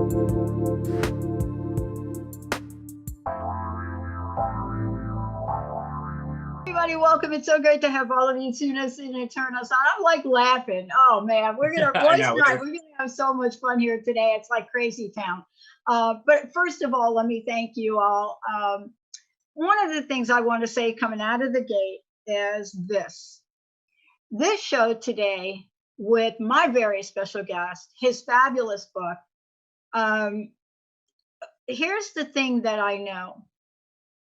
Everybody, welcome. It's so great to have all of you tune us in and turn us on. I'm like laughing. Oh man, we're gonna Royce and I, we're gonna have so much fun here today. It's like crazy town. But first of all, let me thank you all. One of the things I want to say coming out of the gate is this show today with my very special guest, his fabulous book. Here's the thing that I know.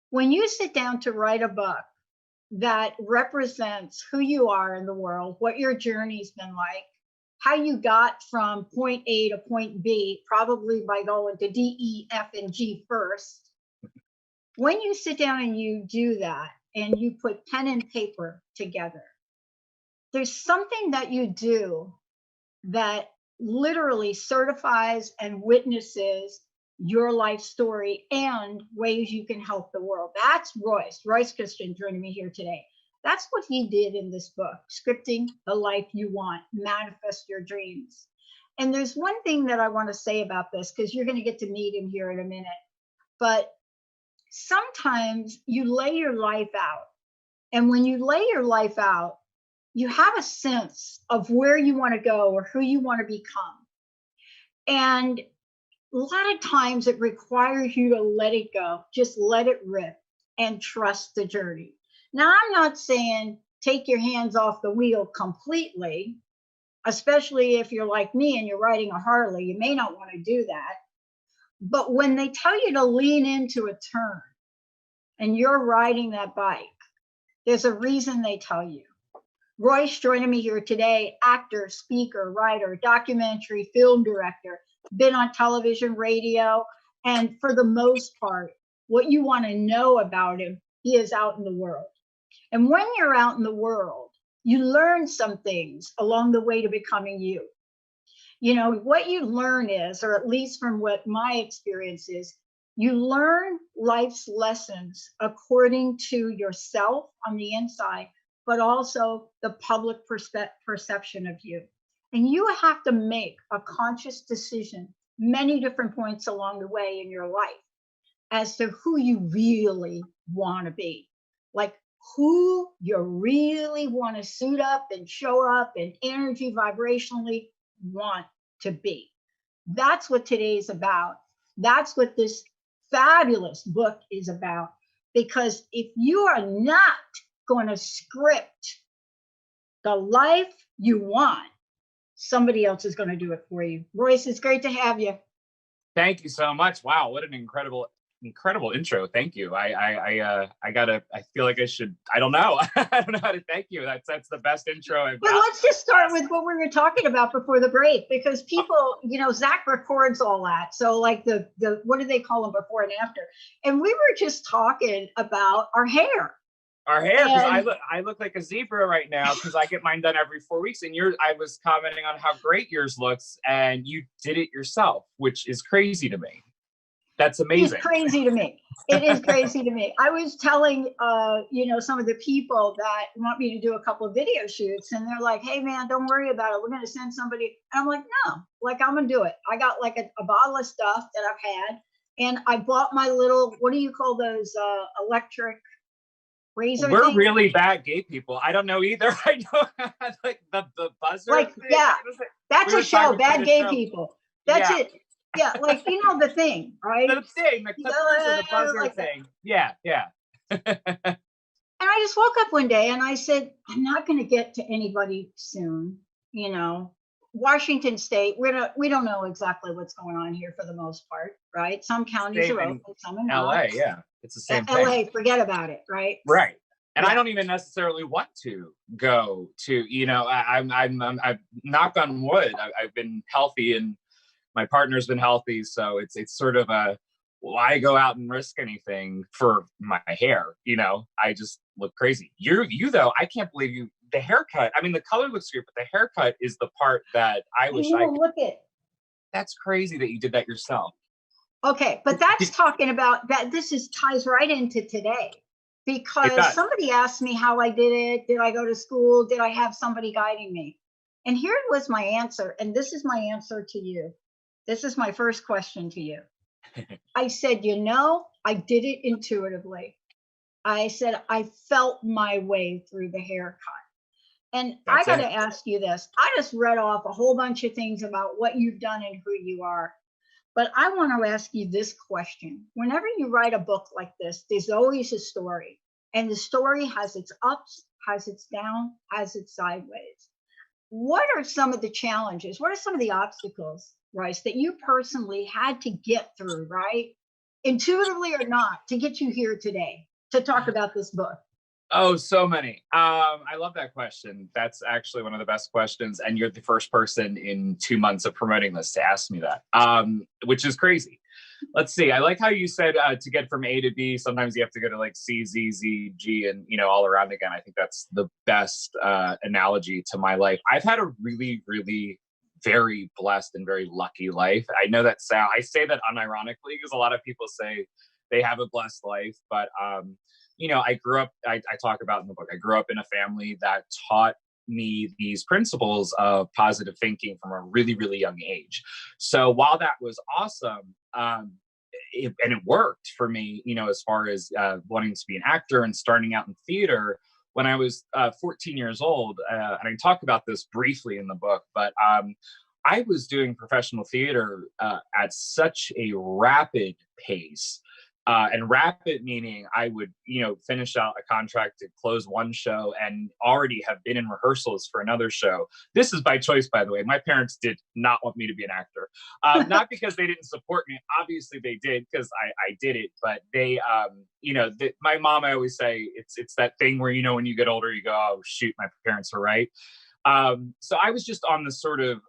When you sit down to write a book that represents who you are in the world, what your journey's been like, how you got from point A to point B, probably by going to D, E, F, and G first. When you sit down and you do that and you put pen and paper together, there's something that you do that literally certifies and witnesses your life story and ways you can help the world. That's Royce Christyn joining me here today. That's what he did in this book, Scripting the Life You Want, Manifest Your Dreams. And there's one thing that I want to say about this, because you're going to get to meet him here in a minute. But sometimes you lay your life out. And when you lay your life out, you have a sense of where you want to go or who you want to become. And a lot of times it requires you to let it go, just let it rip and trust the journey. Now, I'm not saying take your hands off the wheel completely, especially if you're like me and you're riding a Harley, you may not want to do that. But when they tell you to lean into a turn and you're riding that bike, there's a reason they tell you. Royce joining me here today, actor, speaker, writer, documentary, film director, been on television, radio, and for the most part, what you want to know about him, he is out in the world. And when you're out in the world, you learn some things along the way to becoming you. You know, what you learn is, or at least from what my experience is, you learn life's lessons according to yourself on the inside, but also the public perception of you. And you have to make a conscious decision many different points along the way in your life as to who you really want to be. Like who you really want to suit up and show up and energy vibrationally want to be. That's what today's about. That's what this fabulous book is about. Because if you are not going to script the life you want, somebody else is going to do it for you. Royce, it's great to have you. Thank you so much. Wow, what an incredible intro. Thank you. I feel like I should, I don't know. I don't know how to thank you. That's the best intro I've got. Well, let's just start with what we were talking about before the break, because people, you know, Zach records all that. So like the what do they call them, before and after? And we were just talking about our hair. Because I look like a zebra right now because I get mine done every 4 weeks. And I was commenting on how great yours looks, and you did it yourself, which is crazy to me. That's amazing. It's crazy to me. It is crazy to me. I was telling, you know, some of the people that want me to do a couple of video shoots, and they're like, "Hey, man, don't worry about it. We're going to send somebody." And I'm like, "No, like I'm going to do it." I got like a bottle of stuff that I've had, and I bought my little, what do you call those, electric razor We're thing? really bad gay people. I don't know either. I know like the buzzer. Like, thing. yeah, that's a show. Bad gay show. people. That's it. Yeah, like, you know, the thing, right? The thing, the clippers or the buzzer like thing. Yeah. And I just woke up one day and I said, I'm not going to get to anybody soon. You know, Washington State, we don't know exactly what's going on here for the most part, right? Some counties are open, some are not. LA, yeah, it's the same thing. LA, forget about it, right? Right. And I don't even necessarily want to go to, you know, I'm knock on wood. I've been healthy and my partner's been healthy. So it's sort of why go out and risk anything for my hair? You know, I just look crazy. You though, I can't believe the haircut. I mean, the color looks great, but the haircut is the part that I wish I could. Look at. That's crazy that you did that yourself. Okay, but that's talking about that. This ties right into today, because somebody asked me how I did it. Did I go to school? Did I have somebody guiding me? And here was my answer. And this is my answer to you. This is my first question to you. I said, I did it intuitively. I said, I felt my way through the haircut. And I That's got it. to ask you this. I just read off a whole bunch of things about what you've done and who you are. But I want to ask you this question. Whenever you write a book like this, there's always a story. And the story has its ups, has its down, has its sideways. What are some of the challenges? What are some of the obstacles, Royce, that you personally had to get through, right? Intuitively or not, to get you here today to talk about this book? Oh, so many. I love that question. That's actually one of the best questions. And you're the first person in 2 months of promoting this to ask me that, which is crazy. Let's see. I like how you said to get from A to B, sometimes you have to go to like C, Z, Z, G, and, all around again. I think that's the best analogy to my life. I've had a really, really very blessed and very lucky life. I know that I say that unironically because a lot of people say they have a blessed life, but I grew up, I talk about in the book, I grew up in a family that taught me these principles of positive thinking from a really, really young age. So while that was awesome, and it worked for me, as far as wanting to be an actor and starting out in theater, when I was 14 years old, and I talk about this briefly in the book, but I was doing professional theater at such a rapid pace. And rapid meaning I would, finish out a contract to close one show and already have been in rehearsals for another show. This is by choice, by the way. My parents did not want me to be an actor, not because they didn't support me. Obviously, they did because I did it. But they, my mom, I always say it's that thing where when you get older, you go, oh shoot, my parents are right. So I was just on this sort of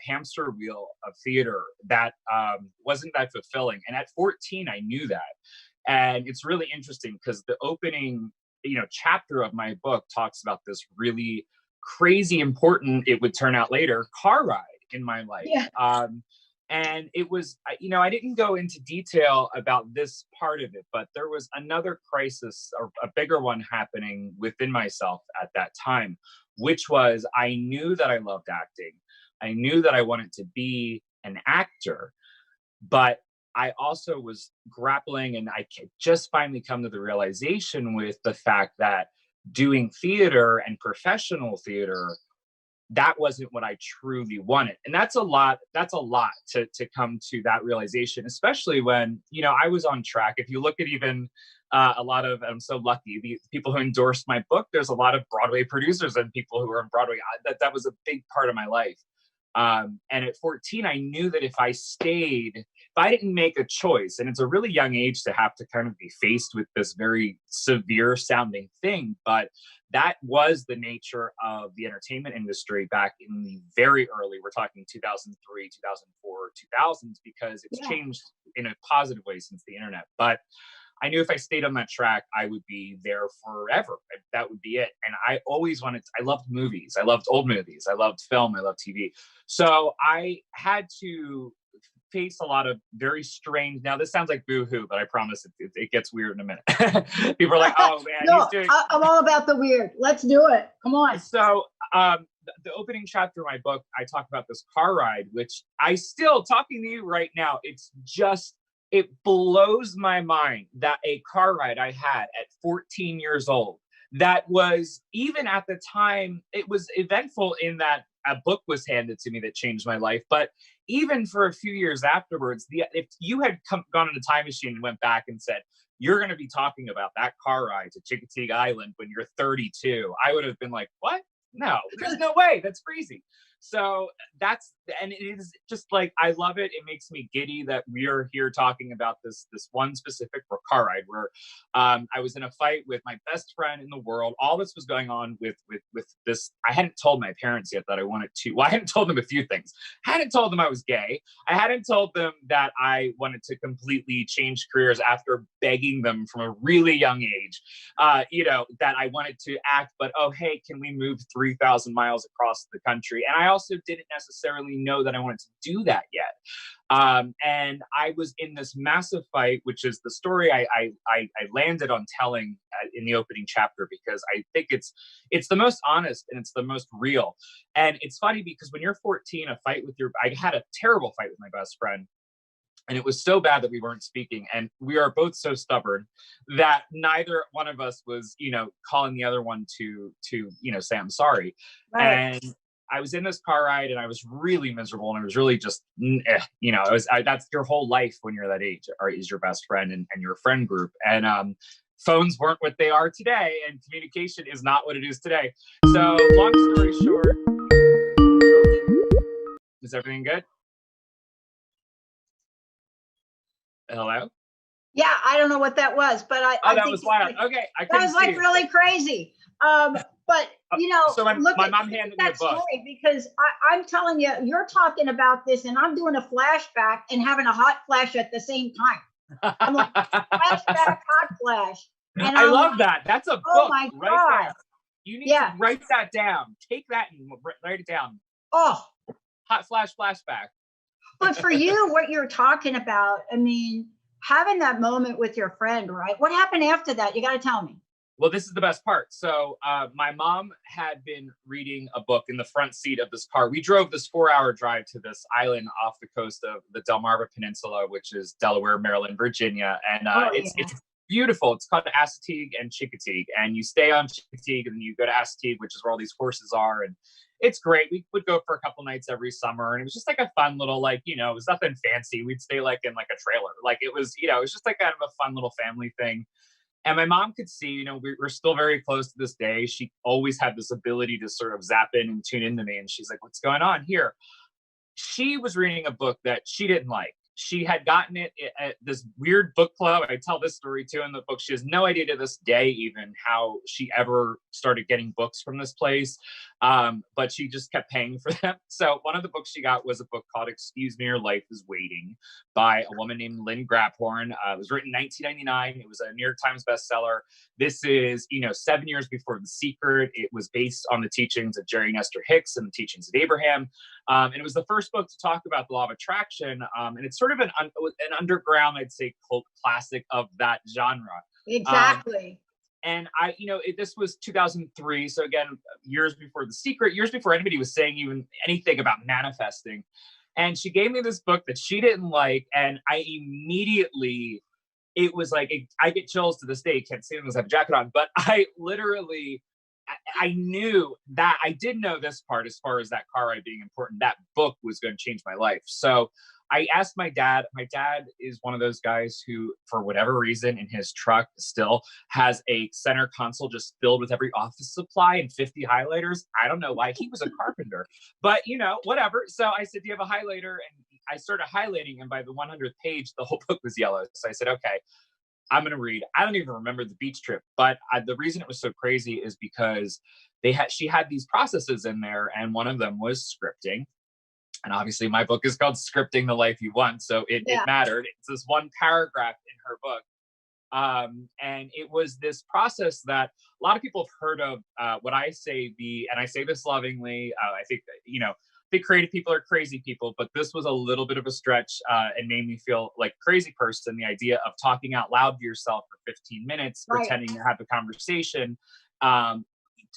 hamster wheel of theater that wasn't that fulfilling. And at 14, I knew that. And it's really interesting because the opening, chapter of my book talks about this really crazy important, it would turn out later, car ride in my life. Yeah. And it was, I didn't go into detail about this part of it, but there was another crisis, or a bigger one happening within myself at that time, which was I knew that I loved acting. I knew that I wanted to be an actor, but I also was grappling, and I just finally come to the realization with the fact that doing theater and professional theater, that wasn't what I truly wanted. And that's a lot to come to that realization, especially when, I was on track. If you look at even a lot of, I'm so lucky, the people who endorsed my book, there's a lot of Broadway producers and people who are on Broadway. That was a big part of my life. And at 14, I knew that if I didn't make a choice, and it's a really young age to have to kind of be faced with this very severe sounding thing, but that was the nature of the entertainment industry back in the very early, we're talking 2003, 2004, 2000s, because it's changed in a positive way since the internet. But I knew if I stayed on that track, I would be there forever. That would be it. And I always I loved movies. I loved old movies. I loved film. I loved TV. So I had to face a lot of very strange, now this sounds like boo-hoo, but I promise it gets weird in a minute. People are like, oh man, no, I'm all about the weird. Let's do it. Come on. So the opening chapter of my book, I talk about this car ride, which I still, talking to you right now, it blows my mind that a car ride I had at 14 years old, that was, even at the time, it was eventful in that a book was handed to me that changed my life. But even for a few years afterwards, if you had gone in a time machine and went back and said, you're going to be talking about that car ride to Chickatee Island when you're 32, I would have been like, what? No, there's no way. That's crazy. So and it is just like, I love it. It makes me giddy that we are here talking about this one specific car ride where I was in a fight with my best friend in the world. All this was going on with this. I hadn't told my parents yet that I wanted to. Well, I hadn't told them a few things. I hadn't told them I was gay. I hadn't told them that I wanted to completely change careers after begging them from a really young age, that I wanted to act, but oh, hey, can we move 3,000 miles across the country? And I also didn't necessarily know that I wanted to do that yet. And I was in this massive fight, which is the story I landed on telling in the opening chapter, because I think it's the most honest and it's the most real. And it's funny because when you're 14, I had a terrible fight with my best friend. And it was so bad that we weren't speaking. And we are both so stubborn that neither one of us was, calling the other one to, say, I'm sorry. Right. And I was in this car ride and I was really miserable. And I was really just, that's your whole life when you're that age, or is your best friend and your friend group. And phones weren't what they are today. And communication is not what it is today. So long story short, is everything good? Hello? Yeah, I don't know what that was, but I that think was wild. Okay, I that couldn't was like see. really crazy. But So when look my at mom handed me a that book. story, because I'm telling you, you're talking about this, and I'm doing a flashback and having a hot flash at the same time. I'm like, flashback, hot flash, and I I'm love like, that. That's a oh book my right God. there. You need to write that down. Take that and write it down. Oh, Hot flash flashback. but for you, what you're talking about, I mean, having that moment with your friend, right? What happened after that? You got to tell me. Well, this is the best part. So my mom had been reading a book in the front seat of this car. We drove this 4-hour drive to this island off the coast of the Delmarva Peninsula, which is Delaware, Maryland, Virginia. And it's beautiful. It's called Assateague and Chincoteague. And you stay on Chincoteague and then you go to Assateague, which is where all these horses are. And it's great. We would go for a couple nights every summer. And it was just like a fun little, it was nothing fancy. We'd stay in a trailer. It was just like kind of a fun little family thing. And my mom could see, we're still very close to this day. She always had this ability to sort of zap in and tune into me. And she's like, what's going on here? She was reading a book that she didn't like. She had gotten it at this weird book club. I tell this story too in the book. She has no idea to this day even how she ever started getting books from this place. But she just kept paying for them. So one of the books she got was a book called Excuse Me, Your Life is Waiting by a woman named Lynn Grabhorn. It was written in 1999. It was a New York Times bestseller. This is, 7 years before The Secret. It was based on the teachings of Jerry Nestor Hicks and the teachings of Abraham. And it was the first book to talk about the law of attraction. And it's sort of an underground, I'd say, cult classic of that genre. Exactly. And this was 2003. So again, years before The Secret, years before anybody was saying even anything about manifesting. And she gave me this book that she didn't like. And I immediately, it was like, I get chills to this day. Can't see them because I have a jacket on. But I literally, I knew that I did know this part as far as that car ride being important. That book was going to change my life. So I asked my dad. My dad is one of those guys who, for whatever reason, in his truck still has a center console just filled with every office supply and 50 highlighters. I don't know why. He was a carpenter, but whatever. So I said, do you have a highlighter? And I started highlighting, and by the 100th page, the whole book was yellow. So I said, okay, I'm going to read. I don't even remember the beach trip, but the reason it was so crazy is because she had these processes in there, and one of them was scripting. And obviously my book is called Scripting the Life You Want. So it mattered. It's this one paragraph in her book. And it was this process that a lot of people have heard of. What I say, and I say this lovingly, I think, big creative people are crazy people, but this was a little bit of a stretch and made me feel like a crazy person. The idea of talking out loud to yourself for 15 minutes, pretending to have a conversation.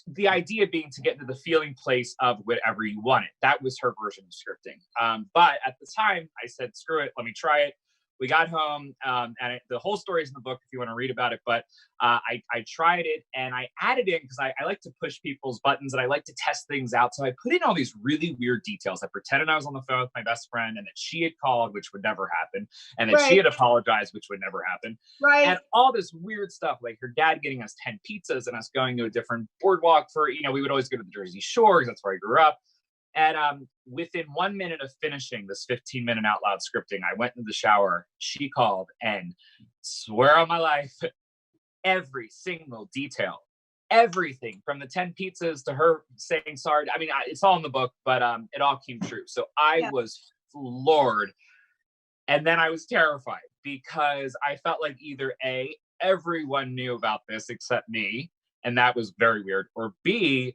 The idea being to get into the feeling place of whatever you wanted. That was her version of scripting. But at the time, I said, screw it, let me try it. We got home, and the whole story is in the book if you want to read about it. But I tried it, and I added in, because I like to push people's buttons, and I like to test things out. So I put in all these really weird details. I pretended I was on the phone with my best friend, and that she had called, which would never happen, and that she had apologized, which would never happen. Right. And all this weird stuff, like her dad getting us 10 pizzas and us going to a different boardwalk for, we would always go to the Jersey Shore because that's where I grew up. And within 1 minute of finishing this 15-minute out loud scripting, I went into the shower. She called, and swear on my life, every single detail, everything from the 10 pizzas to her saying sorry. I mean, it's all in the book, but it all came true. So I was floored. And then I was terrified because I felt like either A, everyone knew about this except me, and that was very weird, or B,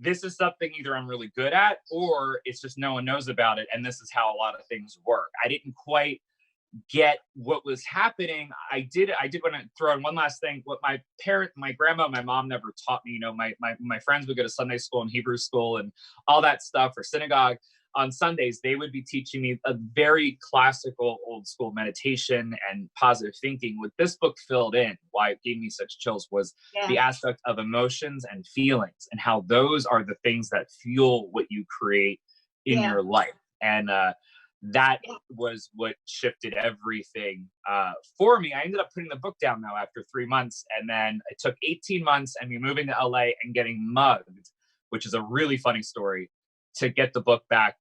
this is something either I'm really good at, or it's just no one knows about it. And this is how a lot of things work. I didn't quite get what was happening. I did want to throw in one last thing. What my grandma, my mom never taught me. My friends would go to Sunday school and Hebrew school and all that stuff, or synagogue. On Sundays, they would be teaching me a very classical old school meditation and positive thinking. What this book filled in, why it gave me such chills, was the aspect of emotions and feelings, and how those are the things that fuel what you create in your life. And that was what shifted everything for me. I ended up putting the book down though after 3 months, and then it took 18 months and me moving to LA and getting mugged, which is a really funny story, to get the book back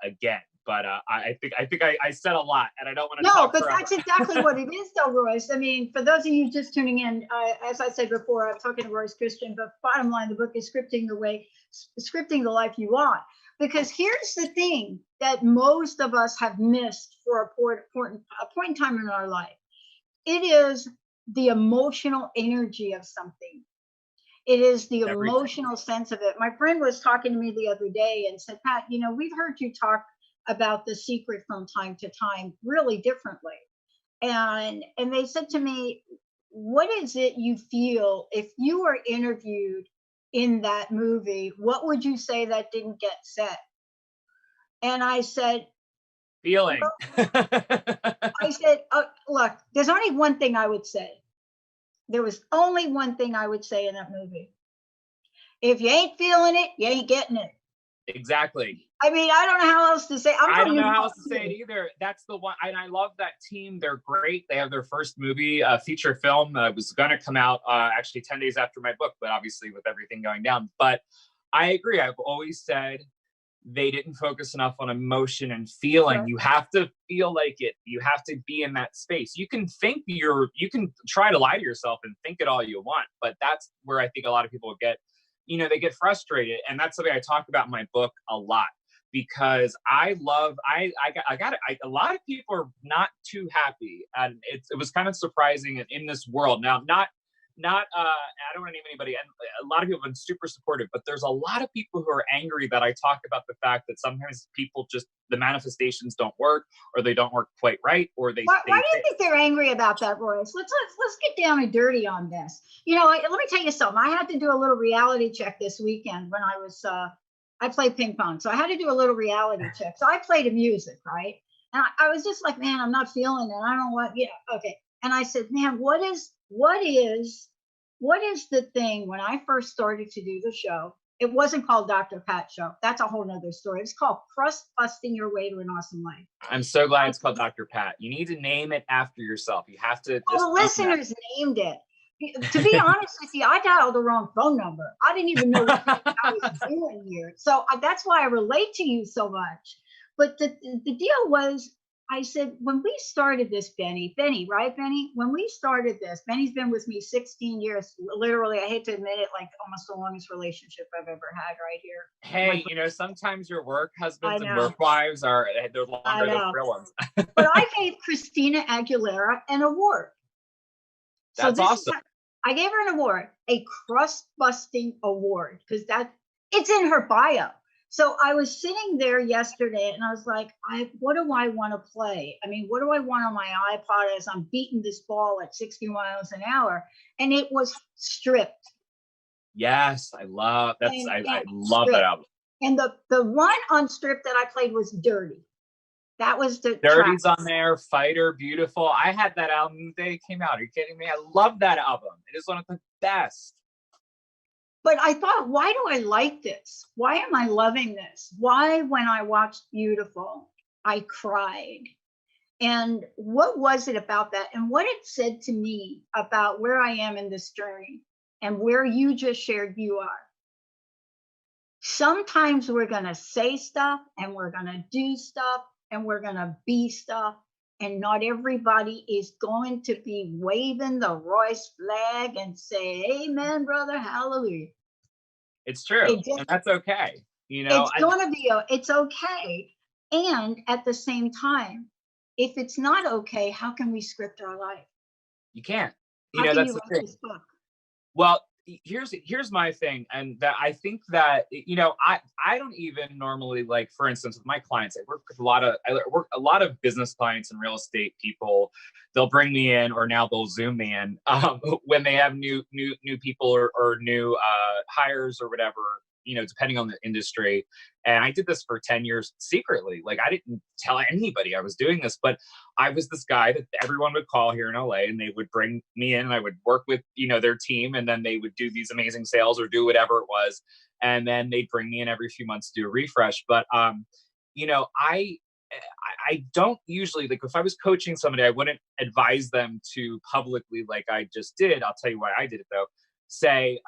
again. But I think I said a lot, and I don't want to talk but forever. that's exactly what it is though, Royce. I mean, for those of you just tuning in, as I said before, I'm talking to Royce Christyn, but bottom line, the book is scripting the life you want. Because here's the thing that most of us have missed for a point in time in our life. It is the emotional energy of something. It is the emotional sense of it. My friend was talking to me the other day and said, Pat, we've heard you talk about The Secret from time to time really differently. And they said to me, what is it you feel if you were interviewed in that movie? What would you say that didn't get said? And I said, feeling. I said, look, there's only one thing I would say. There was only one thing I would say in that movie. If you ain't feeling it, you ain't getting it. Exactly. I mean, I don't know how else to say. I don't know how else to say it either. That's the one. And I love that team. They're great. They have their first movie, feature film. Was going to come out actually 10 days after my book, but obviously with everything going down. But I agree. I've always said they didn't focus enough on emotion and feeling. Sure. You have to feel like it. You have to be in that space. You can think you can try to lie to yourself and think it all you want, but that's where I think a lot of people get, they get frustrated. And that's something I talk about in my book a lot, because a lot of people are not too happy. And it was kind of surprising in this world. Now, I don't want to name anybody, and a lot of people have been super supportive, but there's a lot of people who are angry that I talk about the fact that sometimes people the manifestations don't work, or they don't work quite right, or they. Why do you think they're angry about that, Royce? Let's get down and dirty on this. Let me tell you something. I had to do a little reality check this weekend when I played ping pong, so I had to do a little reality check. So I played a music, right? And I was just like, man, I'm not feeling it. I don't want, okay. And I said, man, what is the thing? When I first started to do the show, it wasn't called Dr. Pat Show. That's a whole nother story. It's called Crust Busting Your Way to an Awesome Life. I'm so glad it's called Dr. Pat. You need to name it after yourself. You have to. The listeners named it. To be honest with you, I dialed the wrong phone number. I didn't even know what I was doing here. So that's why I relate to you so much. But the deal was, I said, when we started this, Benny, right, Benny? When we started this, Benny's been with me 16 years. Literally, I hate to admit it, like almost the longest relationship I've ever had right here. Hey, sometimes your work husbands and work wives they're longer than real ones. But I gave Christina Aguilera an award. That's awesome. I gave her an award, a crust-busting award, because it's in her bio. So I was sitting there yesterday and I was like, what do I want to play? I mean, what do I want on my iPod as I'm beating this ball at 60 miles an hour? And it was Stripped. Yes, I love that. I love that album. And the one on Stripped that I played was Dirty. That was the Dirty's on there, Fighter, Beautiful. I had that album the day it came out. Are you kidding me? I love that album. It is one of the best. But I thought, why do I like this? Why am I loving this? Why, when I watched Beautiful, I cried? And what was it about that? And what it said to me about where I am in this journey and where you just shared you are. Sometimes we're going to say stuff and we're going to do stuff and we're going to be stuff. And not everybody is going to be waving the Royce flag and say, amen, brother, hallelujah. It's true. And that's okay. It's okay. And at the same time, if it's not okay, how can we script our life? You can't. How can you write this book? Well, here's my thing, and that I think that, you know, I don't even normally, like, for instance, with my clients, I work a lot of business clients and real estate people. They'll bring me in, or now they'll Zoom me in, when they have new people, or new hires or whatever, you know, depending on the industry. And I did this for 10 years secretly. Like, I didn't tell anybody I was doing this, but I was this guy that everyone would call here in LA, and they would bring me in, and I would work with, you know, their team, and then they would do these amazing sales or do whatever it was. And then they'd bring me in every few months to do a refresh. But you know, I don't usually, like, if I was coaching somebody, I wouldn't advise them to publicly, like I just did. I'll tell you why I did it though. Say,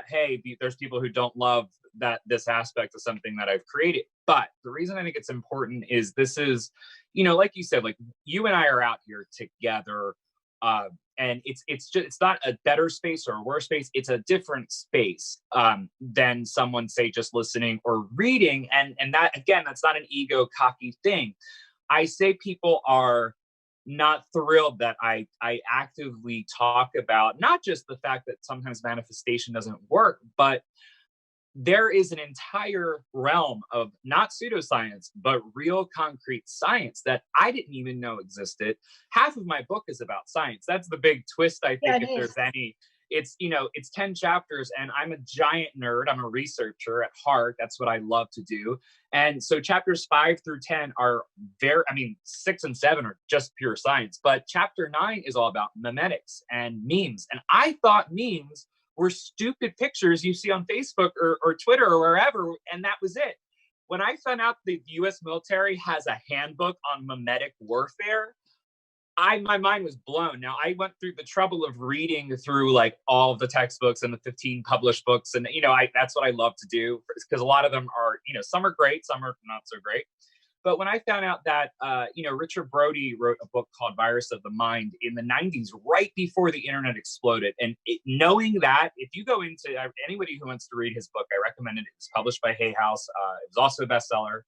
hey, there's people who don't love that this aspect of something that I've created. But the reason I think it's important is, this is, you know, like you said, like, you and I are out here together, and it's not a better space or a worse space. It's a different space, than someone, say, just listening or reading. And that, again, that's not an ego cocky thing. I say people are not thrilled that I actively talk about not just the fact that sometimes manifestation doesn't work, but there is an entire realm of not pseudoscience, but real concrete science that I didn't even know existed. Half of my book is about science. That's the big twist, I Yeah, think, it if is. there's any. It's, you know, it's 10 chapters, and I'm a giant nerd. I'm a researcher at heart. That's what I love to do. And so chapters 5 through 10 are very, I mean, 6 and 7 are just pure science, but chapter 9 is all about memetics and memes. And I thought memes were stupid pictures you see on Facebook or Twitter or wherever, and that was it. When I found out the US military has a handbook on memetic warfare, my mind was blown. Now, I went through the trouble of reading through, like, all of the textbooks and the 15 published books, and, you know, that's what I love to do, because a lot of them are, you know, some are great, some are not so great. But when I found out that, you know, Richard Brody wrote a book called Virus of the Mind in the 90s, right before the internet exploded. And knowing that, if you go into, anybody who wants to read his book, I recommend it. It was published by Hay House. It was also a bestseller.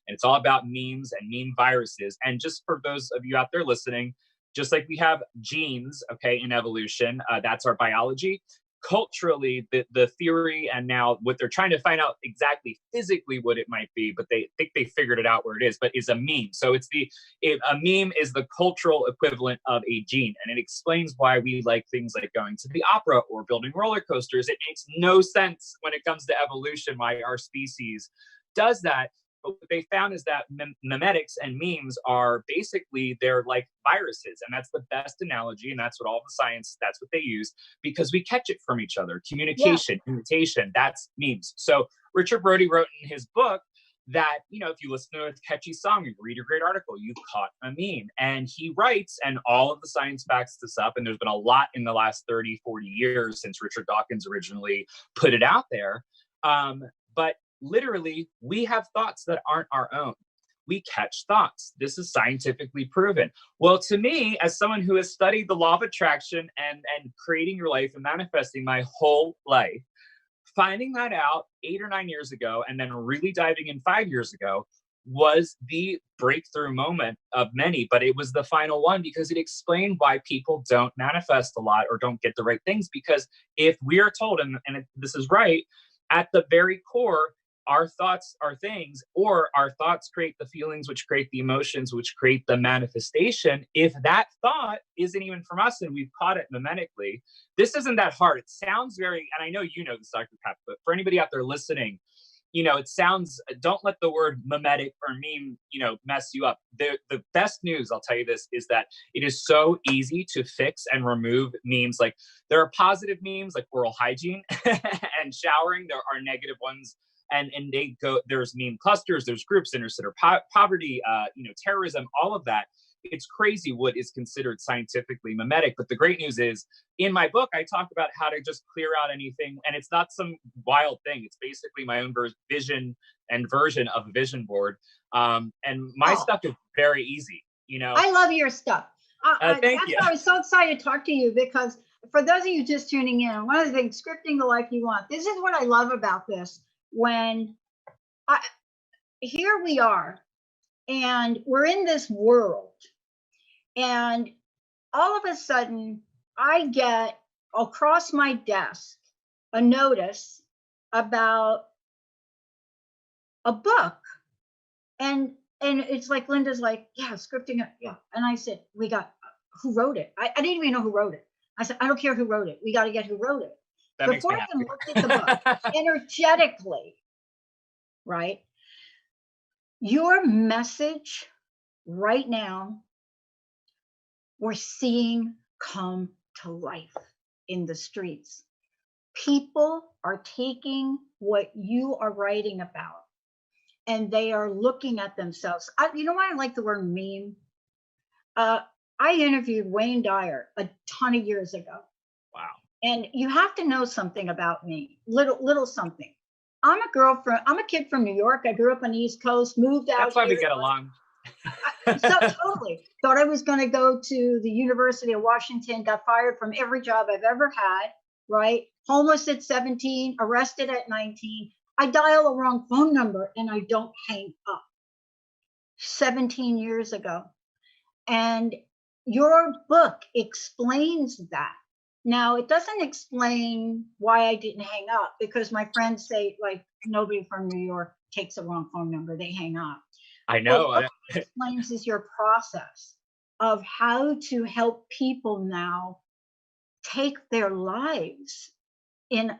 And it's all about memes and meme viruses. And just for those of you out there listening, just like we have genes, okay, in evolution, that's our biology. Culturally, the theory, and now what they're trying to find out exactly physically what it might be, but they think they figured it out where it is, but is a meme. So a meme is the cultural equivalent of a gene, and it explains why we like things like going to the opera or building roller coasters. It makes no sense when it comes to evolution why our species does that. But what they found is that memetics and memes are basically, they're like viruses. And that's the best analogy. And that's what all the science, that's what they use, because we catch it from each other. Yeah. Communication, imitation, that's memes. So Richard Brody wrote in his book that, you know, if you listen to a catchy song, you read a great article, you've caught a meme. And he writes, and all of the science backs this up. And there's been a lot in the last 30, 40 years since Richard Dawkins originally put it out there. But literally, we have thoughts that aren't our own. We catch thoughts. This is scientifically proven. Well, to me, as someone who has studied the law of attraction and creating your life and manifesting my whole life, finding that out 8 or 9 years ago, and then really diving in 5 years ago, was the breakthrough moment of many, but it was the final one, because it explained why people don't manifest a lot or don't get the right things. Because if we are told, and this is right, at the very core, our thoughts are things, or our thoughts create the feelings, which create the emotions, which create the manifestation. If that thought isn't even from us and we've caught it memetically, this isn't that hard. It sounds very, and I know you know this, Dr. Pat, but for anybody out there listening, you know, it sounds, don't let the word memetic or meme, you know, mess you up. The best news, I'll tell you this, is that it is so easy to fix and remove memes. Like, there are positive memes like oral hygiene and showering. There are negative ones. And they go, there's meme clusters, there's groups, intercenter poverty, you know, terrorism, all of that. It's crazy what is considered scientifically memetic. But the great news is, in my book, I talk about how to just clear out anything. And it's not some wild thing. It's basically my own vision and version of a vision board. And my Oh, stuff is very easy, you know. I love your stuff. Thank That's you. why I was so excited to talk to you, because for those of you just tuning in, one of the things, scripting the life you want. This is what I love about this. When here we are, and we're in this world, and all of a sudden I get across my desk a notice about a book. And it's like, Linda's like, yeah, scripting it. Yeah. And I said, who wrote it? I didn't even know who wrote it. I said, I don't care who wrote it. We got to get who wrote it. That makes me Before I happy. even looked at the book, energetically, right? Your message right now, we're seeing come to life in the streets. People are taking what you are writing about and they are looking at themselves. You know why I like the word meme? I interviewed Wayne Dyer a ton of years ago. Wow. And you have to know something about me, little something. I'm a kid from New York. I grew up on the East Coast, moved out. That's why we get along. So totally thought I was going to go to the University of Washington, got fired from every job I've ever had, right? Homeless at 17, arrested at 19. I dial the wrong phone number and I don't hang up. 17 years ago. And your book explains that. Now, it doesn't explain why I didn't hang up, because my friends say, like, nobody from New York takes a wrong phone number, they hang up. I know. What it explains is your process of how to help people now take their lives I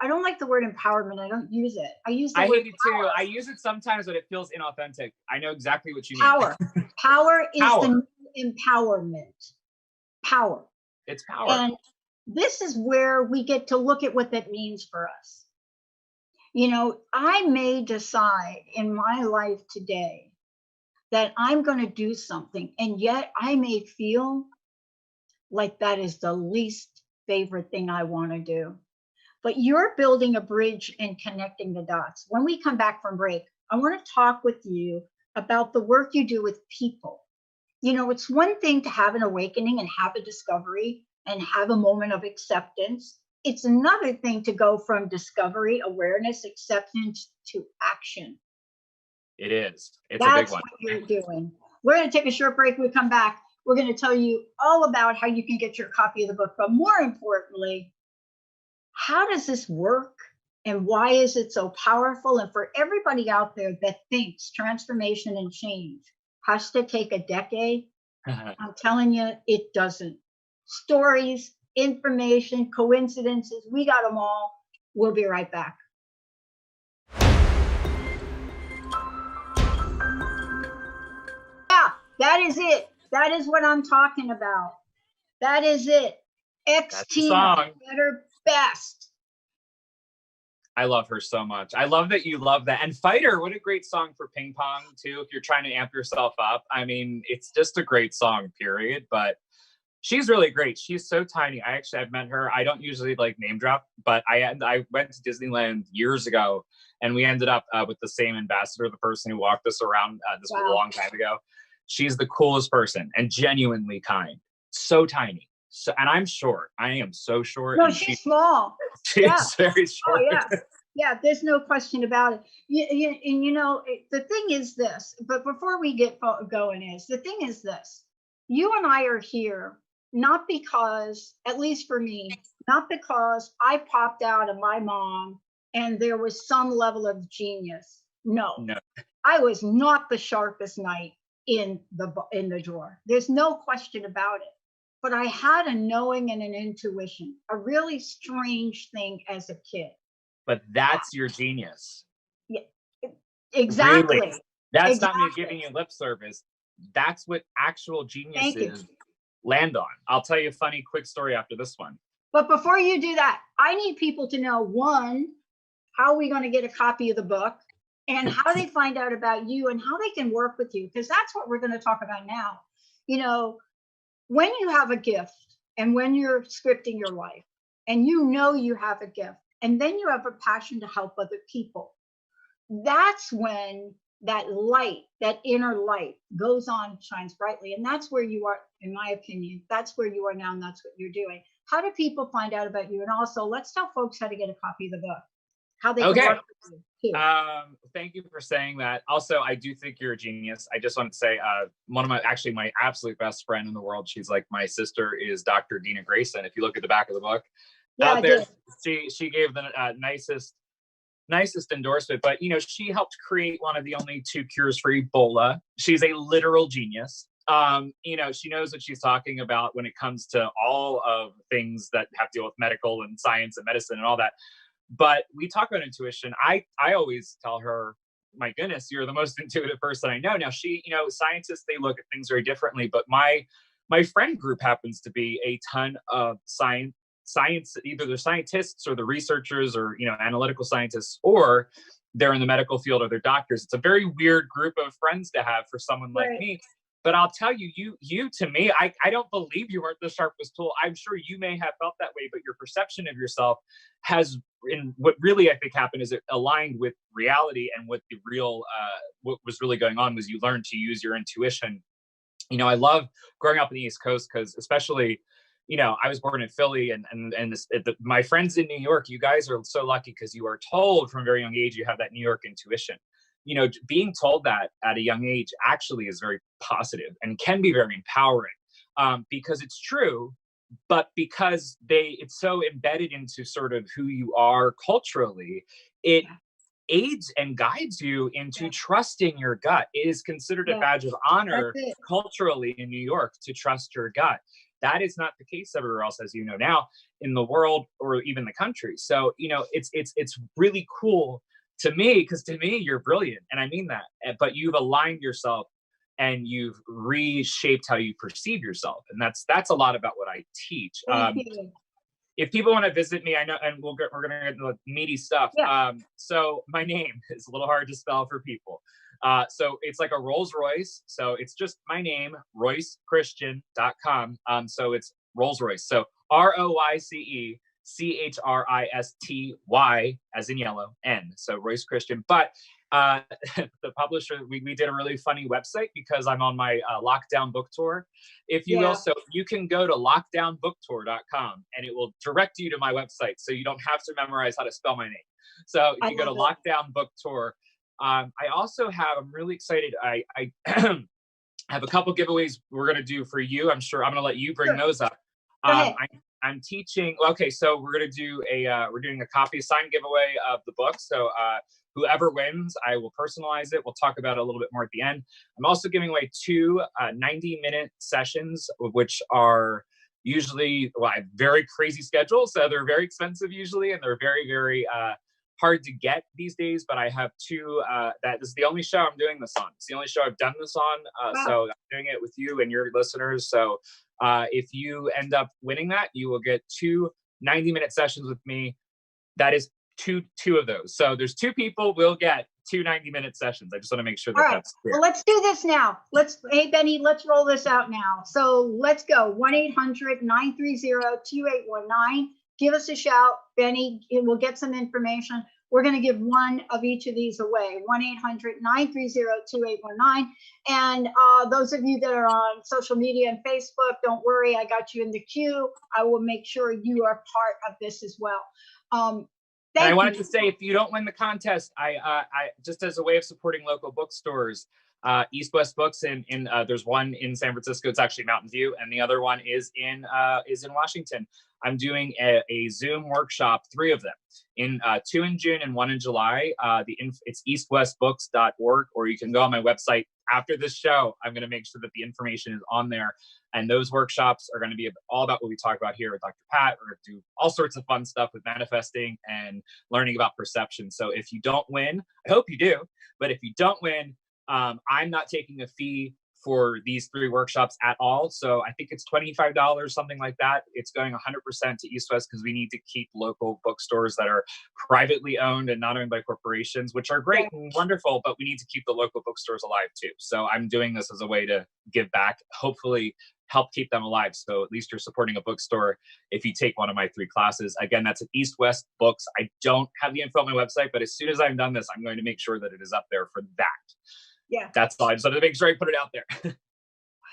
don't like the word empowerment. I don't use it. I use the I word hate it too. I use it sometimes, but it feels inauthentic. I know exactly what you mean. Power is the new empowerment. Power. It's power. And this is where we get to look at what that means for us. You know, I may decide in my life today that I'm going to do something, and yet I may feel like that is the least favorite thing I want to do. But you're building a bridge and connecting the dots. When we come back from break, I want to talk with you about the work you do with people. You know, it's one thing to have an awakening and have a discovery and have a moment of acceptance. It's another thing to go from discovery, awareness, acceptance to action. It is. It's That's a big one. What you're doing. We're going to take a short break. When we come back, we're going to tell you all about how you can get your copy of the book. But more importantly, how does this work and why is it so powerful? And for everybody out there that thinks transformation and change has to take a decade, I'm telling you, it doesn't. Stories, information, coincidences, we got them all. We'll be right back. Yeah, that is it. That is what I'm talking about. That is it. Tina, better, best. I love her so much. I love that you love that. And Fighter, what a great song for ping pong too, if you're trying to amp yourself up. I mean, it's just a great song, period. But she's really great. She's so tiny. I've met her. I don't usually like name drop, but I went to Disneyland years ago, and we ended up with the same ambassador, the person who walked us around. This was a long time ago. She's the coolest person and genuinely kind. So tiny. So, and I'm short. I am so short. No, she's small. She's very short. Oh, yeah. Yeah, there's no question about it. And you know, the thing is this, but before we get going the thing is this. You and I are here, not because, at least for me, not because I popped out of my mom and there was some level of genius. No. I was not the sharpest knight in the drawer. There's no question about it. But I had a knowing and an intuition, a really strange thing as a kid. But that's your genius. Yeah, exactly. Really. That's not me giving you lip service. That's what actual geniuses land on. I'll tell you a funny, quick story after this one. But before you do that, I need people to know, one, how are we going to get a copy of the book, and how they find out about you and how they can work with you, because that's what we're going to talk about now. You know, when you have a gift and when you're scripting your life and you know you have a gift and then you have a passion to help other people, that's when that light, that inner light goes on, shines brightly. And that's where you are, in my opinion, that's where you are now, and that's what you're doing. How do people find out about you? And also, let's tell folks how to get a copy of the book. how they can Okay. work with you too. Thank you for saying that. Also, I do think you're a genius. I just want to say, one of my absolute best friend in the world, she's like my sister, is Dr. Dina Grayson. If you look at the back of the book Yeah, out I there, did. she gave the nicest endorsement, but she helped create one of the only 2 cures for Ebola. She's a literal genius. She knows what she's talking about when it comes to all of things that have to deal with medical and science and medicine and all that. But we talk about intuition. I always tell her, my goodness, you're the most intuitive person I know. Now scientists, they look at things very differently, but my friend group happens to be a ton of science, either they're scientists or the researchers or analytical scientists, or they're in the medical field or they're doctors. It's a very weird group of friends to have for someone like me. But I'll tell you, you to me, I don't believe you weren't the sharpest tool. I'm sure you may have felt that way, but your perception of yourself has, in what really I think happened is it aligned with reality, and what the real, what was really going on was you learned to use your intuition. I love growing up in the East Coast because, especially, I was born in Philly, and my friends in New York, you guys are so lucky because you are told from a very young age you have that New York intuition. Being told that at a young age actually is very positive and can be very empowering, because it's true, but because it's so embedded into sort of who you are culturally, it aids and guides you into trusting your gut. It is considered a badge of honor culturally in New York to trust your gut. That is not the case everywhere else, as you know now, in the world or even the country. So, it's really cool to me, because to me, you're brilliant. And I mean that. But you've aligned yourself and you've reshaped how you perceive yourself. And that's a lot about what I teach. Thank you. If people want to visit me, I know, and we're going to get into the meaty stuff. So my name is a little hard to spell for people. So it's like a Rolls Royce. So it's just my name, RoyceChristyn.com. So it's Rolls Royce. So RoyceChristy, as in yellow, N. So Royce Christyn. But the publisher, we did a really funny website because I'm on my lockdown book tour, if you will. So you can go to lockdownbooktour.com and it will direct you to my website, so you don't have to memorize how to spell my name. So if you go to Lockdown Book Tour, I also have, I'm really excited, I have a couple giveaways we're going to do for you. I'm sure I'm going to let you bring those up. I'm teaching. Okay, so we're going to do we're doing a copy sign giveaway of the book. So whoever wins, I will personalize it. We'll talk about it a little bit more at the end. I'm also giving away 2 90-minute sessions, which are usually very crazy schedules. So they're very expensive usually, and they're very, very hard to get these days. But I have 2, that is the only show I'm doing this on. It's the only show I've done this on. So I'm doing it with you and your listeners. So if you end up winning that, you will get 2 90-minute sessions with me. That is two of those. So there's 2 people will get 2 90-minute sessions. I just want to make sure that that's clear. Well, let's do this now. Hey, Benny, let's roll this out now. So let's go. 1-800-930-2819. Give us a shout. Benny, we'll get some information. We're going to give one of each of these away. 1-800-930-2819. And those of you that are on social media and Facebook, don't worry, I got you in the queue. I will make sure you are part of this as well. And I wanted to say, if you don't win the contest, I just as a way of supporting local bookstores, East West Books in there's one in San Francisco. It's actually Mountain View, and the other one is in Washington. I'm doing a Zoom workshop, 3 of them, 2 in June and 1 in July. It's eastwestbooks.org, or you can go on my website after this show. I'm going to make sure that the information is on there. And those workshops are going to be all about what we talk about here with Dr. Pat. We're going to do all sorts of fun stuff with manifesting and learning about perception. So if you don't win, I hope you do, but if you don't win, I'm not taking a fee for these 3 workshops at all. So I think it's $25, something like that. It's going 100% to East West because we need to keep local bookstores that are privately owned and not owned by corporations, which are great and wonderful, but we need to keep the local bookstores alive too. So I'm doing this as a way to give back, hopefully help keep them alive. So at least you're supporting a bookstore if you take one of my 3 classes. Again, that's at East West Books. I don't have the info on my website, but as soon as I'm done this, I'm going to make sure that it is up there for that. Yeah. That's all. I just wanted to make sure I put it out there.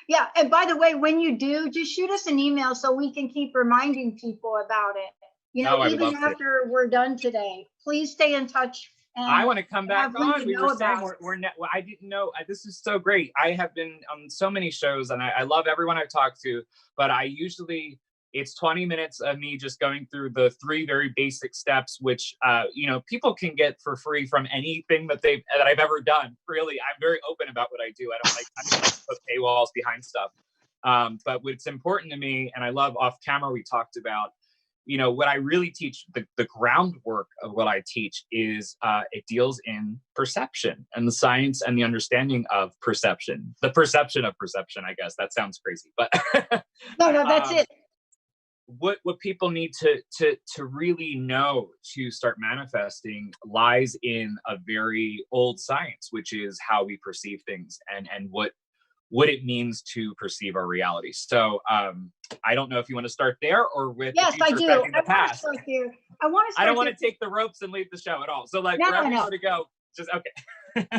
Yeah. And by the way, when you do, just shoot us an email so we can keep reminding people about it. You know, Oh, I would even love to. after we're done today, please stay in touch I and want to come back have on. Linda We know were saying about it. well, I didn't know. This is so great. I have been on so many shows, and I love everyone I've talked to. But I usually it's 20 minutes of me just going through the 3 very basic steps, which people can get for free from anything that I've ever done. Really, I'm very open about what I do. I don't like to put paywalls behind stuff. But what's important to me, and I love off camera, we talked about what I really teach, the groundwork of what I teach is it deals in perception and the science and the understanding of perception, the perception of perception. I guess that sounds crazy, but No, that's it. What people need to really know to start manifesting lies in a very old science, which is how we perceive things and what it means to perceive our reality. So I don't know if you want to start there or with yes, the future affecting the past. I don't want to take the ropes and leave the show at all. So wherever you want to go, just okay.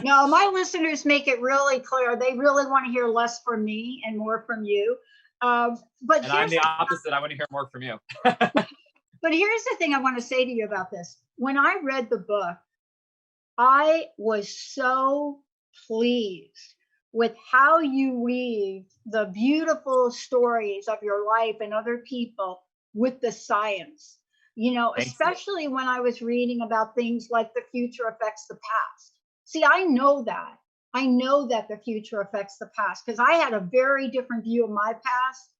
No, my listeners make it really clear. They really want to hear less from me and more from you. But I'm the opposite. I want to hear more from you. But here's the thing I want to say to you about this. When I read the book, I was so pleased with how you weave the beautiful stories of your life and other people with the science, especially when I was reading about things like the future affects the past. See, I know that the future affects the past because I had a very different view of my past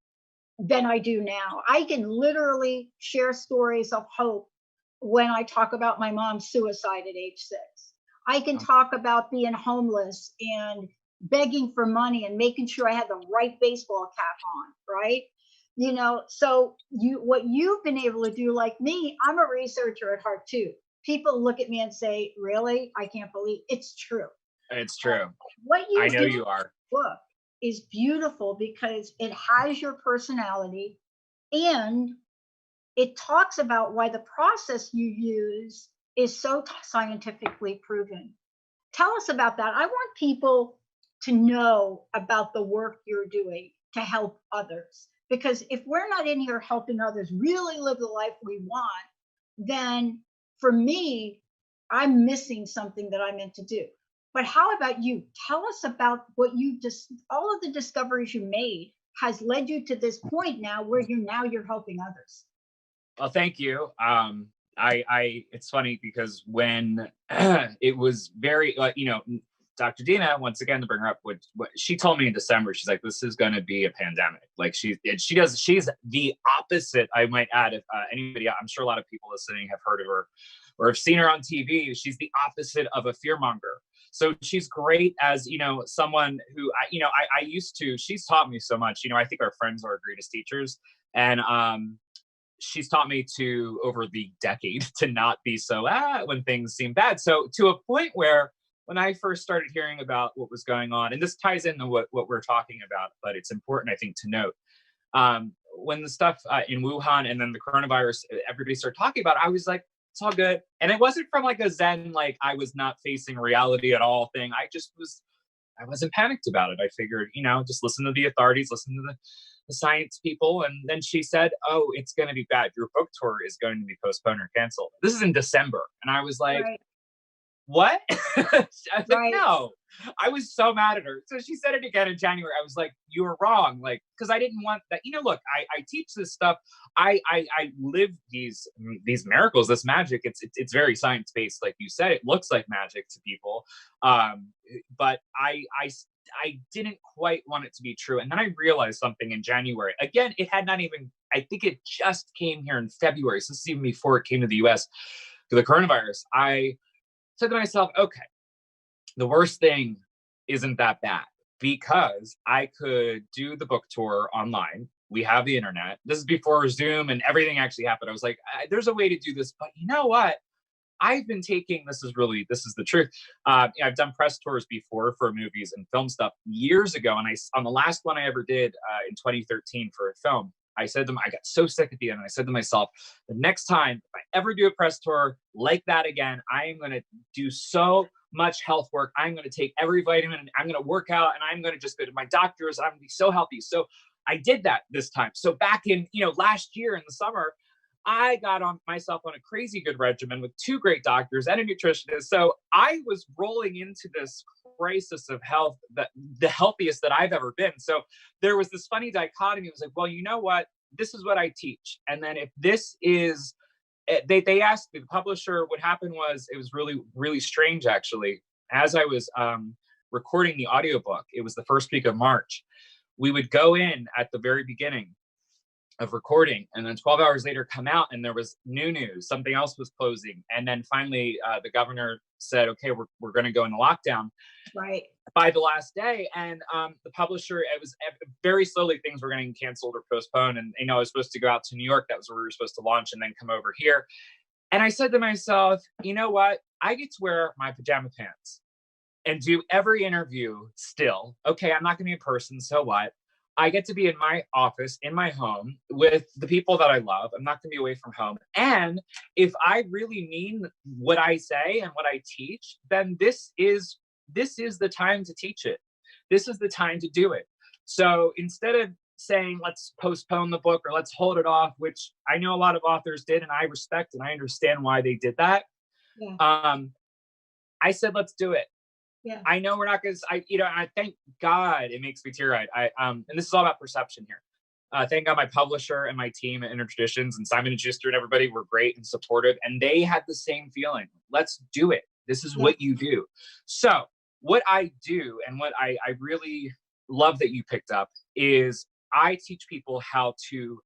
than I do now. I can literally share stories of hope when I talk about my mom's suicide at age 6. I can talk about being homeless and begging for money and making sure I had the right baseball cap on, right? So what you've been able to do, like me, I'm a researcher at heart too. People look at me and say, really? I can't believe it's true. It's true. What you I know you are. Book is beautiful because it has your personality and it talks about why the process you use is so scientifically proven. Tell us about that. I want people to know about the work you're doing to help others. Because if we're not in here helping others really live the life we want, then for me, I'm missing something that I'm meant to do. But how about you? Tell us about what you just, all of the discoveries you made has led you to this point now where you're helping others. Well, thank you. It's funny because when it was very, Dr. Dina, once again, to bring her up, what she told me in December, she's like, this is going to be a pandemic. Like she's the opposite. I might add, if anybody, I'm sure a lot of people listening have heard of her or have seen her on TV. She's the opposite of a fearmonger. So she's great as, someone who, I used to, she's taught me so much, I think our friends are our greatest teachers. And, she's taught me to, over the decade, to not be so when things seem bad. So to a point where when I first started hearing about what was going on, and this ties into what we're talking about, but it's important, I think, to note, when the stuff in Wuhan and then the coronavirus, everybody started talking about it, I was like, it's all good. And it wasn't from like a Zen, like I was not facing reality at all thing. I wasn't panicked about it. I figured, just listen to the authorities, listen to the science people. And then she said, oh, it's going to be bad. Your book tour is going to be postponed or canceled. This is in December. And I was like, right. What? I was like, no. I was so mad at her. So she said it again in January. I was like, you were wrong. Like, because I didn't want that. Look, I teach this stuff. I live these miracles, this magic. It's very science-based. Like you said, it looks like magic to people. But I didn't quite want it to be true. And then I realized something in January. Again, it had not even, I think it just came here in February. So this is even before it came to the US for the coronavirus. I said to myself, okay, the worst thing isn't that bad because I could do the book tour online. We have the internet. This is before Zoom and everything actually happened. I was like, there's a way to do this, but you know what? I've been taking, this is the truth. I've done press tours before for movies and film stuff years ago. And on the last one I ever did in 2013 for a film, I said to them, I got so sick at the end. And I said to myself, the next time if I ever do a press tour like that again, I am going to do so much health work. I'm going to take every vitamin and I'm going to work out and I'm going to just go to my doctors. I'm going to be so healthy. So I did that this time. So back in, last year in the summer, I got on myself on a crazy good regimen with 2 great doctors and a nutritionist. So I was rolling into this crisis of health, that the healthiest that I've ever been. So there was this funny dichotomy. It was like, well, you know what? This is what I teach. And then if this is, they asked me, the publisher, what happened was, it was really, really strange actually. As I was recording the audiobook, it was the first week of March. We would go in at the very beginning of recording, and then 12 hours later come out and there was new news, something else was closing, and then finally the governor said, okay, we're going to go into lockdown Right. by the last day. And the publisher, it was very slowly, things were getting canceled or postponed, and I was supposed to go out to New York. That was where we were supposed to launch, and then come over here. And I said to myself, you know what, I get to wear my pajama pants and do every interview still. Okay, I'm not going to be in person, so what? I get to be in my office, in my home, with the people that I love. I'm not going to be away from home. And if I really mean what I say and what I teach, then this is the time to teach it. This is the time to do it. So instead of saying, let's postpone the book or let's hold it off, which I know a lot of authors did, and I respect and I understand why they did that. Yeah. I said, let's do it. Yeah. I know we're not going to, I thank God, it makes me teary-eyed. And this is all about perception here. Thank God my publisher and my team at Intertraditions and Simon & Schuster and everybody were great and supportive, and they had the same feeling. Let's do it. This is what you do. So what I do, and what I really love that you picked up, is I teach people how to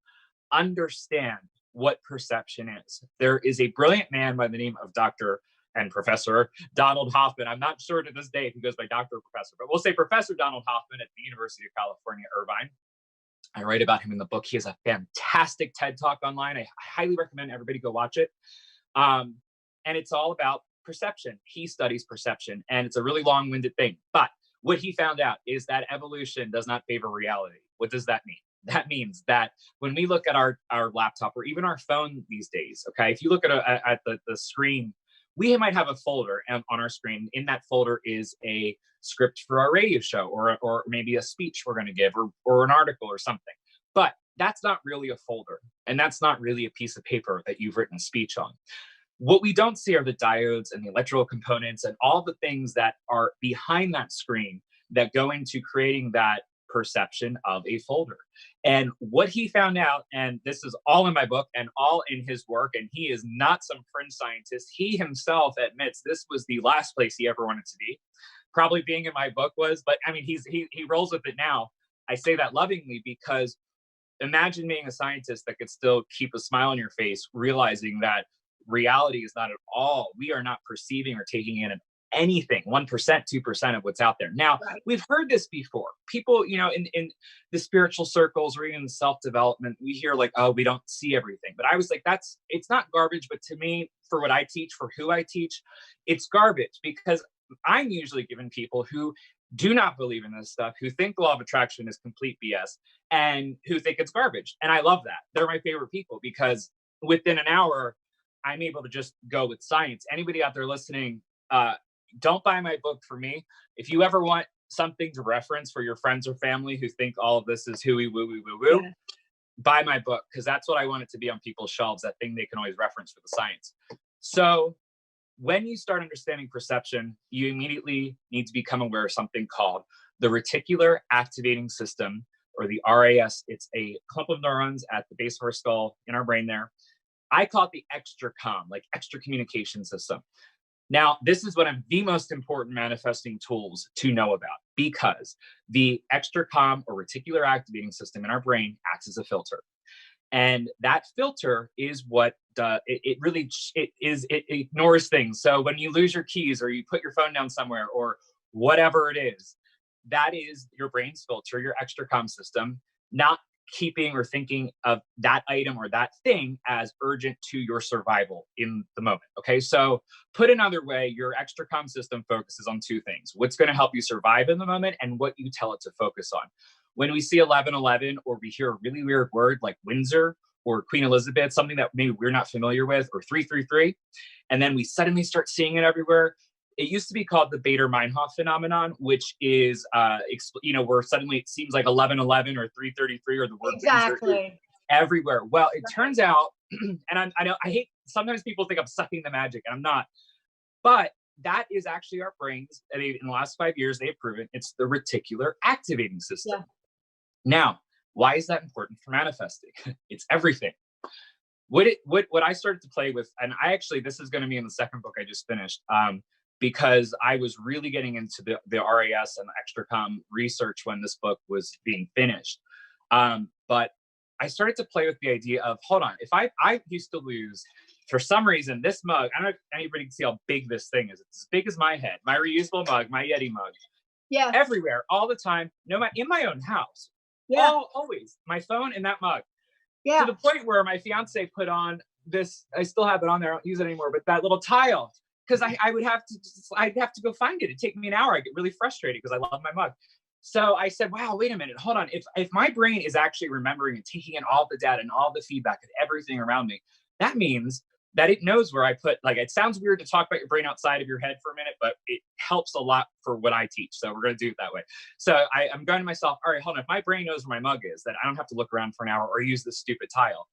understand what perception is. There is a brilliant man by the name of Dr. and Professor Donald Hoffman. I'm not sure to this day if he goes by Dr. or Professor, but we'll say Professor Donald Hoffman at the University of California, Irvine. I write about him in the book. He has a fantastic TED Talk online. I highly recommend everybody go watch it. And it's all about perception. He studies perception, and it's a really long-winded thing. But what he found out is that evolution does not favor reality. What does that mean? That means that when we look at our laptop or even our phone these days, okay, if you look at the screen, we might have a folder on our screen. In that folder is a script for our radio show, or maybe a speech we're going to give, or an article or something. But that's not really a folder, and that's not really a piece of paper that you've written a speech on. What we don't see are the diodes and the electrical components and all the things that are behind that screen that go into creating that perception of a folder. And what he found out, and this is all in my book and all in his work, and he is not some fringe scientist. He himself admits this was the last place he ever wanted to be. Probably being in my book was, but I mean, he rolls with it now. I say that lovingly, because imagine being a scientist that could still keep a smile on your face, realizing that reality is not at all, we are not perceiving or taking in anything, 1%, 2% of what's out there. Now, we've heard this before. People, in the spiritual circles or even in self-development, we hear like, oh, we don't see everything. But I was like, it's not garbage. But to me, for what I teach, for who I teach, it's garbage, because I'm usually given people who do not believe in this stuff, who think the law of attraction is complete BS, and who think it's garbage. And I love that. They're my favorite people, because within an hour, I'm able to just go with science. Anybody out there listening, don't buy my book for me. If you ever want something to reference for your friends or family who think all of this is hooey woo woo woo woo, buy my book, because that's what I want it to be on people's shelves, that thing they can always reference for the science. So when you start understanding perception, you immediately need to become aware of something called the reticular activating system, or the RAS. It's a clump of neurons at the base of our skull in our brain there. I call it the extra like extra communication system. Now, this is one of the most important manifesting tools to know about, because the extracom or reticular activating system in our brain acts as a filter. And that filter is what it ignores things. So when you lose your keys, or you put your phone down somewhere, or whatever it is, that is your brain's filter, your extracom system, not keeping or thinking of that item or that thing as urgent to your survival in the moment. Okay, so put another way, your extracom system focuses on 2 things: what's going to help you survive in the moment, and what you tell it to focus on. When we see 1111, or we hear a really weird word like Windsor or Queen Elizabeth, something that maybe we're not familiar with, or 333, and then we suddenly start seeing it everywhere. It used to be called the Bader-Meinhof phenomenon, which is, where suddenly it seems like 1111 or 333 or the word exactly. everywhere. Well, it turns out, and I know I hate, sometimes people think I'm sucking the magic, and I'm not, but that is actually our brains. I mean, in the last 5 years, they've proven it's the reticular activating system. Yeah. Now, why is that important for manifesting? It's everything. What I started to play with, and I actually, this is going to be in the second book I just finished, because I was really getting into the RAS and the extracom research when this book was being finished. But I started to play with the idea of, hold on, if I used to lose, for some reason, this mug, I don't know if anybody can see how big this thing is. It's as big as my head, my reusable mug, my Yeti mug. Yeah. Everywhere, all the time, no matter, in my own house. Yeah. Always, my phone and that mug. Yeah. To the point where my fiance put on this, I still have it on there, I don't use it anymore, but that little tile, because I'd have to go find it. It'd take me an hour. I get really frustrated because I love my mug. So I said, wow, wait a minute, hold on. If my brain is actually remembering and taking in all the data and all the feedback and everything around me, that means that it knows where I put, like, it sounds weird to talk about your brain outside of your head for a minute, but it helps a lot for what I teach. So we're going to do it that way. So I'm going to myself, all right, hold on. If my brain knows where my mug is, then I don't have to look around for an hour or use this stupid tile.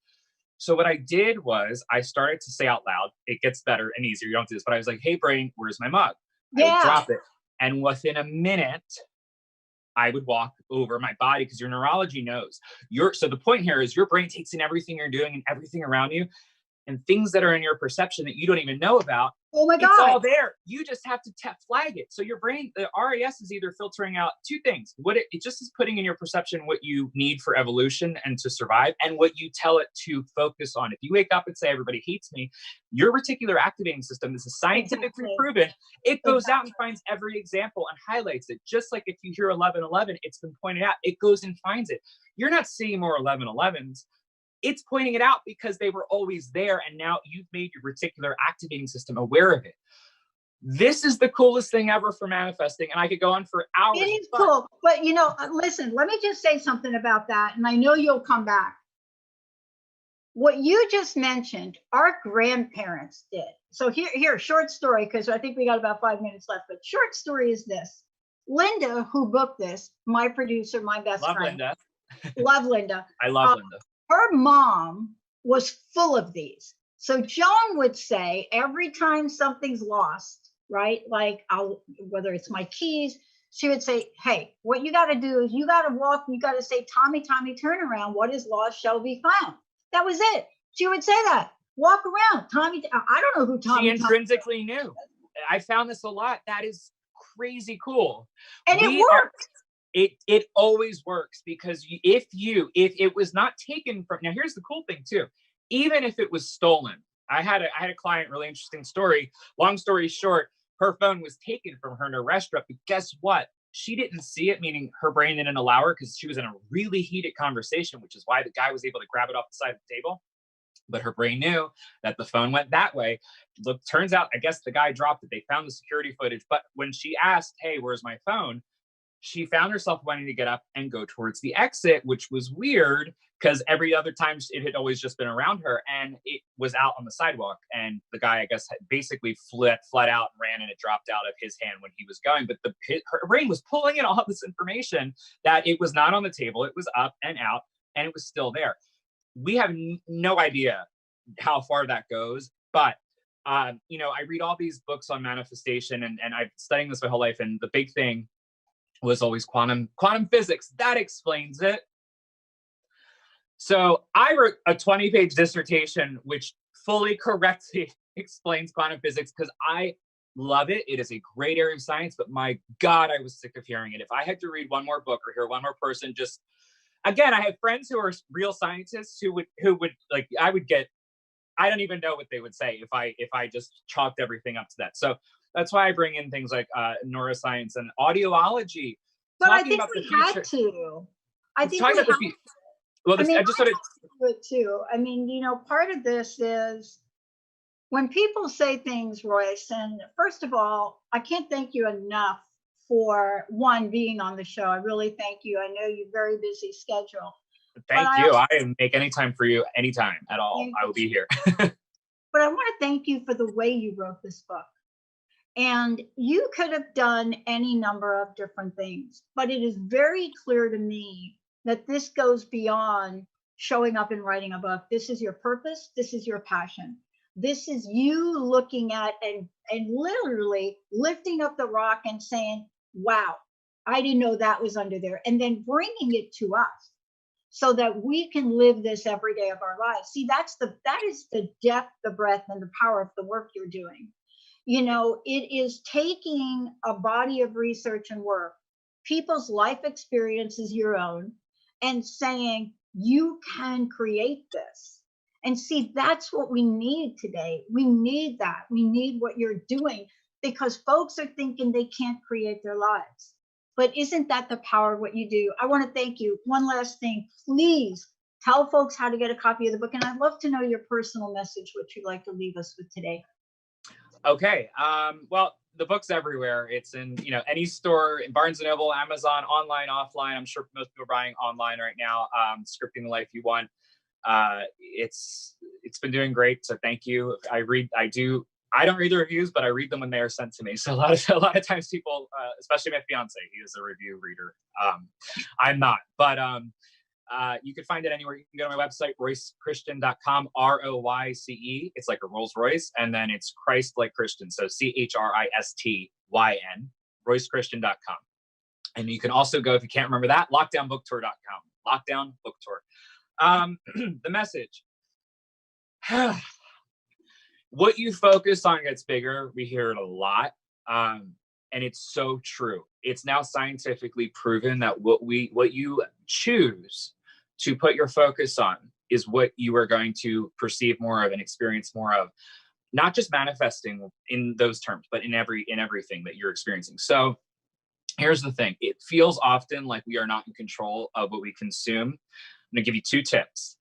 So what I did was I started to say out loud, it gets better and easier. You don't do this, but I was like, hey, brain, where's my mug? I would drop it. And within a minute, I would walk over my body, because your neurology knows. So the point here is your brain takes in everything you're doing and everything around you, and things that are in your perception that you don't even know about. Oh my God. It's all there. You just have to flag it. So your brain, the RAS, is either filtering out two things. What it just is putting in your perception what you need for evolution and to survive, and what you tell it to focus on. If you wake up and say, everybody hates me, your reticular activating system, this is scientifically proven, it goes out and finds every example and highlights it. Just like if you hear 1111, it's been pointed out, it goes and finds it. You're not seeing more 1111s. It's pointing it out because they were always there, and now you've made your reticular activating system aware of it. This is the coolest thing ever for manifesting, and I could go on for hours. It is cool, but listen, let me just say something about that, and I know you'll come back. What you just mentioned, our grandparents did. So here, short story, because I think we got about 5 minutes left, but short story is this. Linda, who booked this, my producer, my best friend. Linda. Love Linda. I love Linda. Her mom was full of these. So Joan would say, every time something's lost, right? Like whether it's my keys, she would say, hey, what you got to do is you got to walk, you got to say, Tommy, Tommy, turn around. What is lost shall be found. That was it. She would say that. Walk around. Tommy, I don't know who Tommy. She intrinsically knew. I found this a lot. That is crazy cool. And it works. It always works, because if it was not taken from, now here's the cool thing too, even if it was stolen. I had a client, really interesting story. Long story short, her phone was taken from her in a restaurant, but guess what? She didn't see it, meaning her brain didn't allow her, because she was in a really heated conversation, which is why the guy was able to grab it off the side of the table. But her brain knew that the phone went that way. Look, turns out, I guess the guy dropped it. They found the security footage, but when she asked, hey, where's my phone? She found herself wanting to get up and go towards the exit, which was weird, because every other time it had always just been around her, and it was out on the sidewalk. And the guy, I guess, had basically fled out and ran, and it dropped out of his hand when he was going. But her brain was pulling in all this information that it was not on the table. It was up and out, and it was still there. We have no idea how far that goes, but I read all these books on manifestation, and I've been studying this my whole life, and the big thing was always quantum physics. That explains it. So I wrote a 20-page dissertation which fully correctly explains quantum physics, because I love it. It is a great area of science, but my God, I was sick of hearing it. If I had to read one more book or hear one more person, just, again, I have friends who are real scientists who would like, I don't even know what they would say if I just chalked everything up to that. So that's why I bring in things like neuroscience and audiology. But I think we had to. I think we had to. Well, I just sort of do it too. I mean, part of this is when people say things, Royce, and first of all, I can't thank you enough for being on the show. I really thank you. I know you're very busy schedule. Thank you. I make any time for you, anytime at all. I will be here. But I want to thank you for the way you wrote this book. And you could have done any number of different things, but it is very clear to me that this goes beyond showing up and writing a book. This is your purpose. This is your passion. This is you looking at and literally lifting up the rock and saying, wow, I didn't know that was under there. And then bringing it to us so that we can live this every day of our lives. See, that is the depth, the breadth, and the power of the work you're doing. You know, it is taking a body of research and work, people's life experiences, your own, and saying, you can create this. And see, that's what we need today. We need that. We need what you're doing, because folks are thinking they can't create their lives. But isn't that the power of what you do? I want to thank you. One last thing, please tell folks how to get a copy of the book. And I'd love to know your personal message, what you'd like to leave us with today. Okay. Well, the book's everywhere. It's in, any store, in Barnes & Noble, Amazon, online, offline. I'm sure most people are buying online right now. Scripting the Life You Want. It's been doing great. So thank you. I don't read the reviews, but I read them when they are sent to me. So a lot of times people, especially my fiance, he is a review reader. I'm not, but you can find it anywhere. You can go to my website, roycechristyn.com, ROYCE. It's like a Rolls Royce. And then it's Christ like Christian. So CHRISTYN, roycechristyn.com. And you can also go, if you can't remember that, lockdownbooktour.com, Lockdown Book Tour. The message. What you focus on gets bigger. We hear it a lot. And it's so true. It's now scientifically proven that what you choose to put your focus on is what you are going to perceive more of and experience more of, not just manifesting in those terms, but in everything that you're experiencing. So here's the thing. It feels often like we are not in control of what we consume. I'm going to give you 2 tips.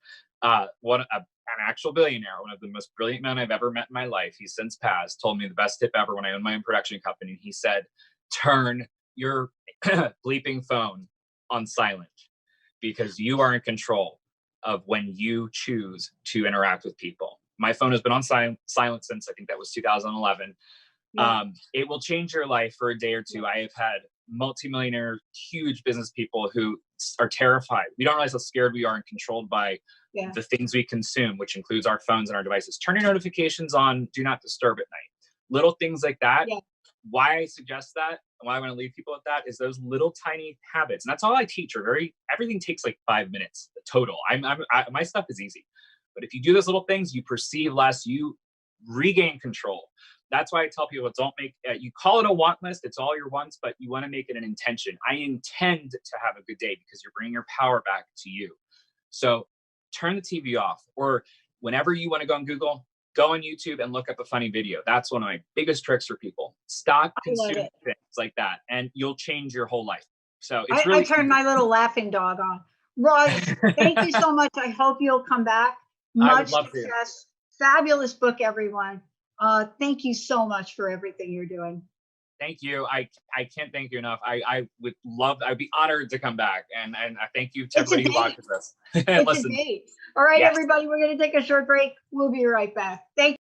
An actual billionaire, one of the most brilliant men I've ever met in my life, he's since passed, told me the best tip ever when I owned my own production company. He said, turn your bleeping phone on silent, because you are in control of when you choose to interact with people. My phone has been on silent since, I think that was 2011. Yeah. It will change your life for a day or two. I have had multimillionaire, huge business people who are terrified. We don't realize how scared we are and controlled by the things we consume, which includes our phones and our devices. Turn your notifications on, do not disturb at night. Little things like that. Yeah. Why I suggest that, and why I want to leave people with that, is those little tiny habits. And that's all I teach. Everything takes like 5 minutes total. My stuff is easy. But if you do those little things, you perceive less, you regain control. That's why I tell people, don't make, you call it a want list. It's all your wants, but you want to make it an intention. I intend to have a good day, because you're bringing your power back to you. So turn the TV off, or whenever you want to go on Google, go on YouTube and look up a funny video. That's one of my biggest tricks for people. Stop consuming things like that, and you'll change your whole life. So it's really I turned my little laughing dog on. Royce, thank you so much. I hope you'll come back. Much success. Fabulous book, everyone. Thank you so much for everything you're doing. Thank you. I can't thank you enough. I'd be honored to come back. And I thank you to everybody who watches this. It's a date. All right, everybody, we're going to take a short break. We'll be right back. Thank you.